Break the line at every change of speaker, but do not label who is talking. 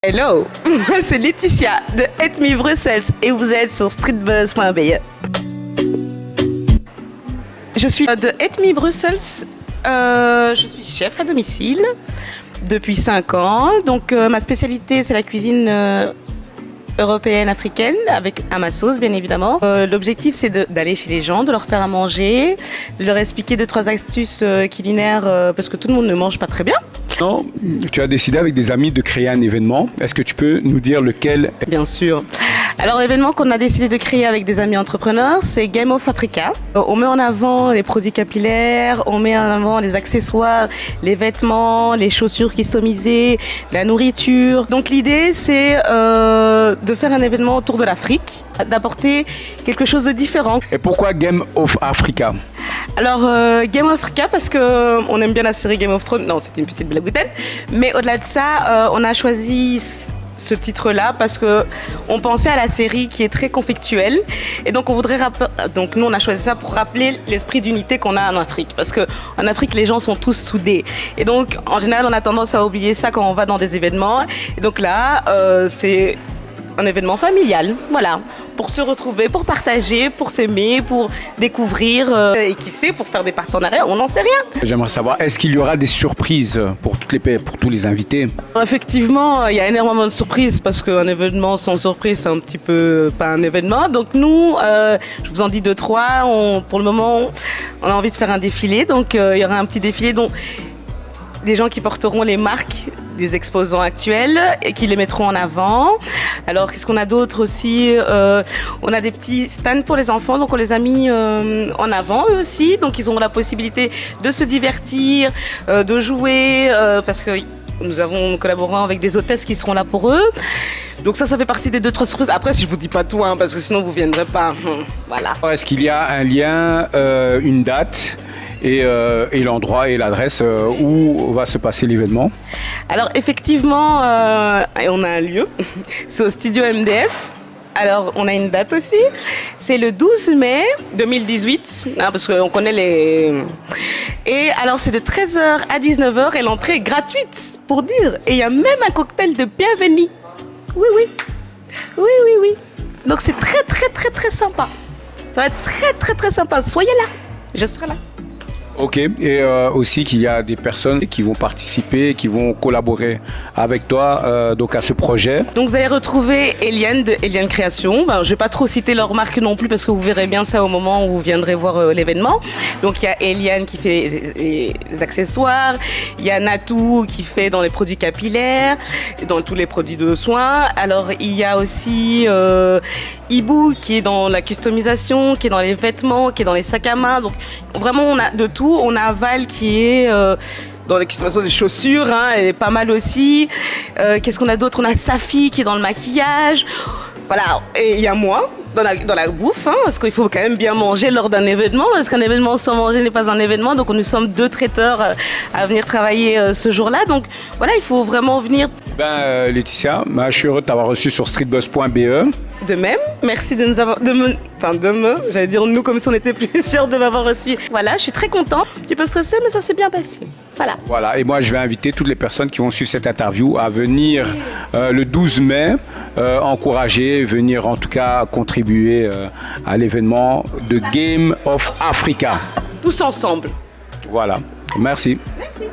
Hello, c'est Laetitia de Eat Me Bruxelles et vous êtes sur streetbuzz.be. Je suis de Eat Me Bruxelles, je suis chef à domicile depuis 5 ans. Donc ma spécialité c'est la cuisine européenne, africaine, à ma sauce bien évidemment. L'objectif c'est d'aller chez les gens, de leur faire à manger, de leur expliquer 2-3 astuces culinaires parce que tout le monde ne mange pas très bien.
Non, tu as décidé avec des amis de créer un événement. Est-ce que tu peux nous dire lequel?
Bien sûr. Alors l'événement qu'on a décidé de créer avec des amis entrepreneurs, c'est Game of Africa. On met en avant les produits capillaires, on met en avant les accessoires, les vêtements, les chaussures customisées, la nourriture. Donc l'idée c'est de faire un événement autour de l'Afrique, d'apporter quelque chose de différent.
Et pourquoi Game of Africa?
Alors Game of Africa parce que on aime bien la série Game of Thrones. Non, c'était une petite blagoutette. Mais au-delà de ça, on a choisi ce titre-là parce que on pensait à la série qui est très conflictuelle et donc on voudrait donc nous on a choisi ça pour rappeler l'esprit d'unité qu'on a en Afrique parce que en Afrique les gens sont tous soudés et donc en général on a tendance à oublier ça quand on va dans des événements et donc là c'est un événement familial, voilà, pour se retrouver, pour partager, pour s'aimer, pour découvrir et qui sait, pour faire des partenariats, on n'en sait rien.
J'aimerais savoir, est-ce qu'il y aura des surprises pour tous les invités?
Effectivement, il y a énormément de surprises parce qu'un événement sans surprise, c'est un petit peu pas un événement. Donc nous, je vous en dis 2-3, pour le moment, on a envie de faire un défilé. Donc il y aura un petit défilé dont des gens qui porteront les marques des exposants actuels et qui les mettront en avant. Alors qu'est-ce qu'on a d'autre aussi? On a des petits stands pour les enfants, donc on les a mis en avant eux aussi. Donc ils auront la possibilité de se divertir, de jouer, parce que nous collaborons avec des hôtesses qui seront là pour eux. Donc ça fait partie des 2-3 surprises. Après, si je vous dis pas tout, parce que sinon vous viendrez pas. Voilà.
Est-ce qu'il y a un lien, une date et l'endroit et l'adresse où va se passer l'événement?
Alors effectivement, on a un lieu, c'est au studio MDF. Alors on a une date aussi, c'est le 12 mai 2018, parce qu'on connaît les... Et alors c'est de 13h à 19h et l'entrée est gratuite, pour dire. Et il y a même un cocktail de bienvenue. Oui, oui. Oui, oui, oui. Donc c'est très, très, très, très sympa. Ça va être très, très, très sympa. Soyez là, je serai là.
Ok, et aussi qu'il y a des personnes qui vont participer, qui vont collaborer avec toi donc à ce projet.
Donc vous allez retrouver Eliane de Eliane Création. Je ne vais pas trop citer leur marque non plus parce que vous verrez bien ça au moment où vous viendrez voir l'événement. Donc il y a Eliane qui fait les accessoires, il y a Natou qui fait dans les produits capillaires, dans tous les produits de soins. Alors il y a aussi Ibou qui est dans la customisation, qui est dans les vêtements, qui est dans les sacs à main. Donc vraiment on a de tout. On a Val qui est dans la customisation des chaussures, elle est pas mal aussi. Qu'est-ce qu'on a d'autre? On a Safi qui est dans le maquillage. Voilà, et il y a moi dans la bouffe, parce qu'il faut quand même bien manger lors d'un événement, parce qu'un événement sans manger n'est pas un événement. Donc nous sommes 2 traiteurs à venir travailler ce jour-là. Donc voilà, il faut vraiment venir.
Laetitia, je suis heureux de t'avoir reçu sur streetbuzz.be.
De même, merci de nous avoir, j'allais dire nous comme si on était plus sûrs de m'avoir reçu. Voilà, je suis très content. Un petit peu stressée, mais ça s'est bien passé. Voilà.
Voilà, et moi je vais inviter toutes les personnes qui vont suivre cette interview à venir le 12 mai, encourager, venir en tout cas contribuer à l'événement de Game of Africa.
Tous ensemble.
Voilà, merci.
Merci.